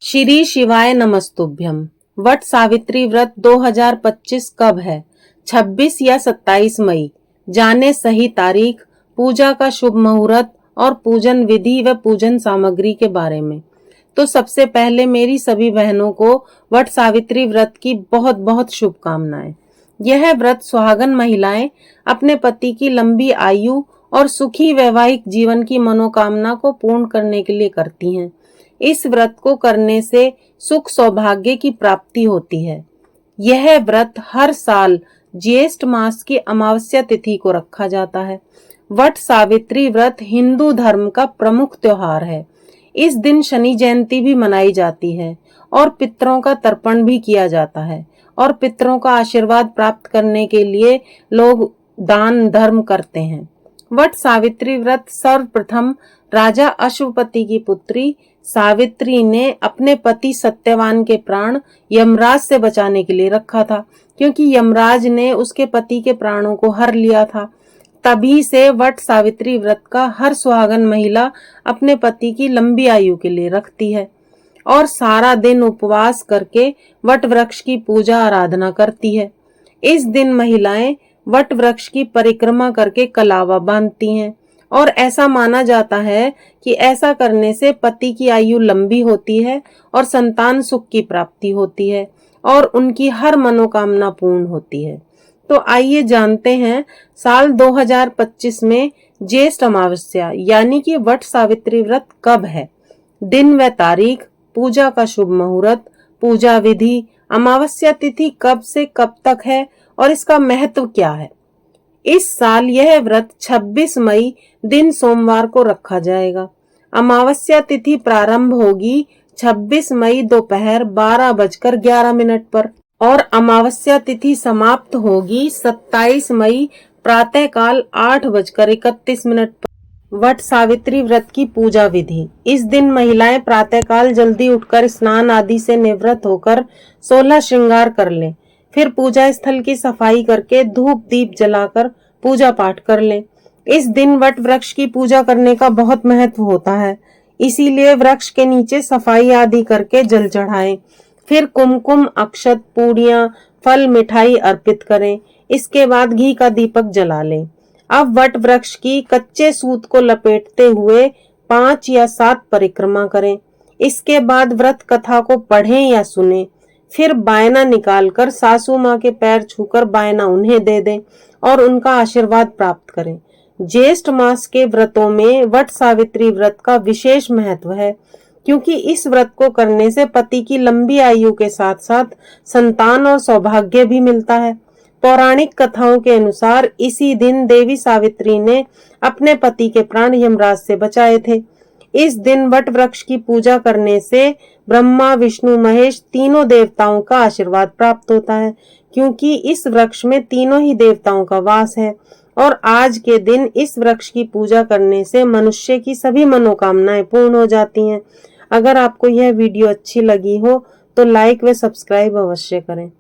श्री शिवाय नमस्तुभ्यम। वट सावित्री व्रत 2025 कब है? 26 या 27 मई। जाने सही तारीख, पूजा का शुभ मुहूर्त और पूजन विधि व पूजन सामग्री के बारे में। तो सबसे पहले मेरी सभी बहनों को वट सावित्री व्रत की बहुत बहुत शुभकामनाएं। यह व्रत सुहागन महिलाएं अपने पति की लंबी आयु और सुखी वैवाहिक जीवन की मनोकामना को पूर्ण करने के लिए करती हैं। इस व्रत को करने से सुख सौभाग्य की प्राप्ति होती है। यह व्रत हर साल ज्येष्ठ मास की अमावस्या तिथि को रखा जाता है। वट सावित्री व्रत हिंदू धर्म का प्रमुख त्योहार है। इस दिन शनि जयंती भी मनाई जाती है और पितरों का तर्पण भी किया जाता है और पितरों का आशीर्वाद प्राप्त करने के लिए लोग दान धर्म करते हैं। वट सावित्री व्रत सर्वप्रथम राजा अश्वपति की पुत्री सावित्री ने अपने पति सत्यवान के प्राण यमराज से बचाने के लिए रखा था, क्योंकि यमराज ने उसके पति के प्राणों को हर लिया था। तभी से वट सावित्री व्रत का हर सुहागन महिला अपने पति की लंबी आयु के लिए रखती है और सारा दिन उपवास करके वट वृक्ष की पूजा आराधना करती है। इस दिन महिलाएं वट वृक्ष की परिक्रमा करके कलावा बांधती हैं और ऐसा माना जाता है कि ऐसा करने से पति की आयु लंबी होती है और संतान सुख की प्राप्ति होती है और उनकी हर मनोकामना पूर्ण होती है। तो आइए जानते हैं साल 2025 में ज्येष्ठ अमावस्या यानी कि वट सावित्री व्रत कब है। दिन व तारीख, पूजा का शुभ मुहूर्त, पूजा विधि, अमावस्या तिथि कब से कब तक है और इसका महत्व क्या है। इस साल यह व्रत 26 मई दिन सोमवार को रखा जाएगा। अमावस्या तिथि प्रारंभ होगी 26 मई दोपहर 12:11 पर और अमावस्या तिथि समाप्त होगी 27 मई प्रातःकाल 8:31 पर। वट सावित्री व्रत की पूजा विधि। इस दिन महिलाएं प्रातःकाल जल्दी उठकर स्नान आदि से निवृत्त होकर 16 श्रृंगार कर लें। फिर पूजा स्थल की सफाई करके धूप दीप जलाकर पूजा पाठ कर लें। इस दिन वट वृक्ष की पूजा करने का बहुत महत्व होता है, इसीलिए वृक्ष के नीचे सफाई आदि करके जल चढ़ाएं। फिर कुमकुम, अक्षत, पूड़ियां, फल, मिठाई अर्पित करें। इसके बाद घी का दीपक जला लें। अब वट वृक्ष की कच्चे सूत को लपेटते हुए 5 या 7 परिक्रमा करें। इसके बाद व्रत कथा को पढ़ें या सुनें। फिर बायना निकालकर सासू माँ के पैर छूकर बायना उन्हें दे दें और उनका आशीर्वाद प्राप्त करें। ज्येष्ठ मास के व्रतों में वट सावित्री व्रत का विशेष महत्व है, क्योंकि इस व्रत को करने से पति की लंबी आयु के साथ साथ संतान और सौभाग्य भी मिलता है। पौराणिक कथाओं के अनुसार इसी दिन देवी सावित्री ने अपने पति के प्राण यमराज से बचाए थे। इस दिन वट वृक्ष की पूजा करने से ब्रह्मा, विष्णु, महेश तीनों देवताओं का आशीर्वाद प्राप्त होता है, क्योंकि इस वृक्ष में तीनों ही देवताओं का वास है और आज के दिन इस वृक्ष की पूजा करने से मनुष्य की सभी मनोकामनाएं पूर्ण हो जाती हैं। अगर आपको यह वीडियो अच्छी लगी हो तो लाइक व सब्सक्राइब अवश्य करें।